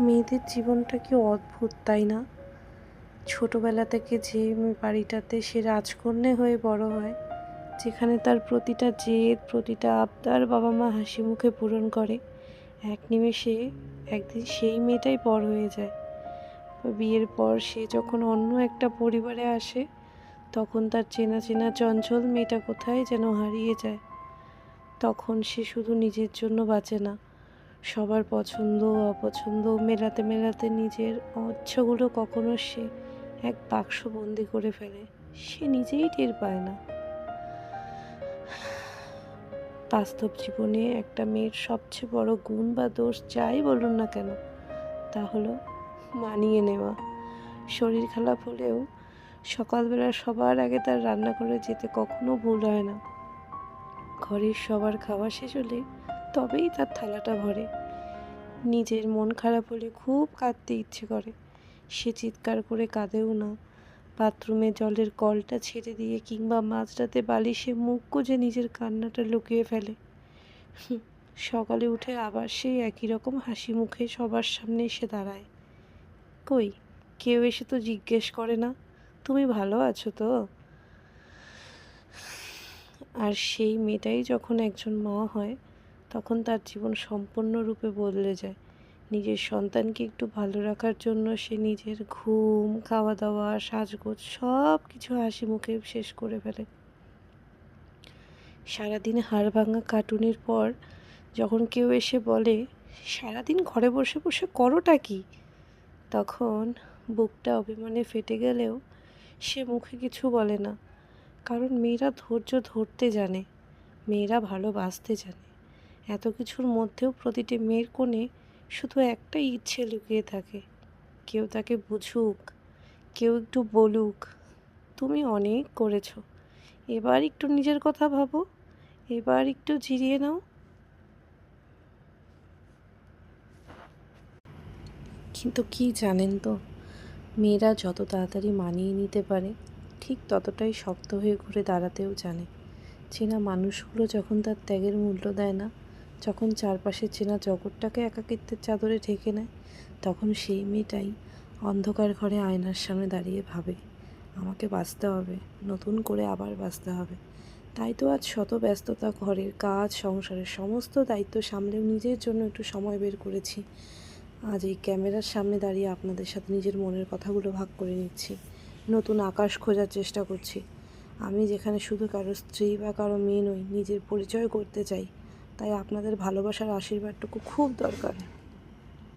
মেয়েদের জীবনটা কি অদ্ভুত, তাই না? ছোটবেলা থেকে যে বাড়িটাতে সে রাজকন্যা হয়ে বড় হয়, যেখানে তার প্রতিটা জেদ, প্রতিটা আবদার বাবা মা হাসি মুখে পূরণ করে, এক নিমেষে একদিন সেই মেয়েটাই পর হয়ে যায়। বিয়ের পর সে যখন অন্য একটা পরিবারে আসে, তখন তার চেনা চেনা চঞ্চল মেয়েটা কোথায় যেন হারিয়ে যায়। তখন সে শুধু নিজের জন্য বাঁচে না, সবার পছন্দ অপছন্দ মেলাতে মেলাতে নিজের ইচ্ছাগুলো কখনো সে এক বাক্স বন্দি করে ফেলে, সে নিজেই টের পায় না। বাস্তব জীবনে একটা মেয়ের সবচেয়ে বড় গুণ বা দোষ যাই বলুন না কেন, তা হলো মানিয়ে নেওয়া। শরীর খারাপ হলেও সকালবেলা সবার আগে তার রান্না করে যেতে কখনো ভুল হয় না। ঘরের সবার খাওয়া শেষ হলে তবেই তার থালাটা ভরে। নিজের মন খারাপ হলে খুব কাঁদতে ইচ্ছে করে, সে চিৎকার করে কাঁদেও না, বাথরুমে জলের কলটা ছেড়ে দিয়ে কিংবা মাঝরাতে বালিশে মুখ গুজে নিজের কান্নাটা লুকিয়ে ফেলে। সকালে উঠে আবার সেই একই রকম হাসি মুখে সবার সামনে এসে দাঁড়ায়। কই, কেউ এসে তো জিজ্ঞেস করে না তুমি ভালো আছো তো? আর সেই মেয়েটাই যখন একজন মা হয়, তখন তার জীবন সম্পূর্ণরূপে বদলে যায়। নিজের সন্তানকে একটু ভালো রাখার জন্য সে নিজের ঘুম, খাওয়া দাওয়া, সাজগোজ সব কিছু হাসি মুখে শেষ করে ফেলে। সারাদিন হাড় ভাঙা কাটুনির পর যখন কেউ এসে বলে, সারাদিন ঘরে বসে বসে করোটা কি, তখন বুকটা অভিমানে ফেটে গেলেও সে মুখে কিছু বলে না। কারণ মেয়েরা ধৈর্য ধরতে জানে, মেয়েরা ভালোবাসতে জানে। এত কিছুর মধ্যেও প্রতিটি মেয়ের কোণে শুধু একটাই ইচ্ছে লুকিয়ে থাকে, কেউ তাকে বুঝুক, কেউ একটু বলুক, তুমি অনেক করেছো, এবার একটু নিজের কথা ভাবো, এবার একটু জিরিয়ে নাও। কিন্তু কি জানেন তো, মেয়েরা যত তাড়াতাড়ি মানিয়ে নিতে পারে, ঠিক ততটাই শক্ত হয়ে ঘুরে দাঁড়াতেও জানে। চেনা মানুষগুলো যখন তার ত্যাগের মূল্য দেয় না, যখন চারপাশের চেনা জগৎটাকে একাকিত্বের চাদরে ঢেকে নেয়, তখন সেই মেয়েটাই অন্ধকার ঘরে আয়নার সামনে দাঁড়িয়ে ভাবে, আমাকে বাঁচতে হবে, নতুন করে আবার বাঁচতে হবে। তাই তো আজ শত ব্যস্ততা, ঘরের কাজ, সংসারের সমস্ত দায়িত্ব সামলেও নিজের জন্য একটু সময় বের করেছি। আজ এই ক্যামেরার সামনে দাঁড়িয়ে আপনাদের সাথে নিজের মনের কথাগুলো ভাগ করে নিচ্ছি, নতুন আকাশ খোঁজার চেষ্টা করছি। আমি যেখানে শুধু কারো স্ত্রী বা কারো মেয়ে নই, নিজের পরিচয় করতে চাই। তাই আপনাদের ভালোবাসার আশীর্বাদটুকু খুব দরকার।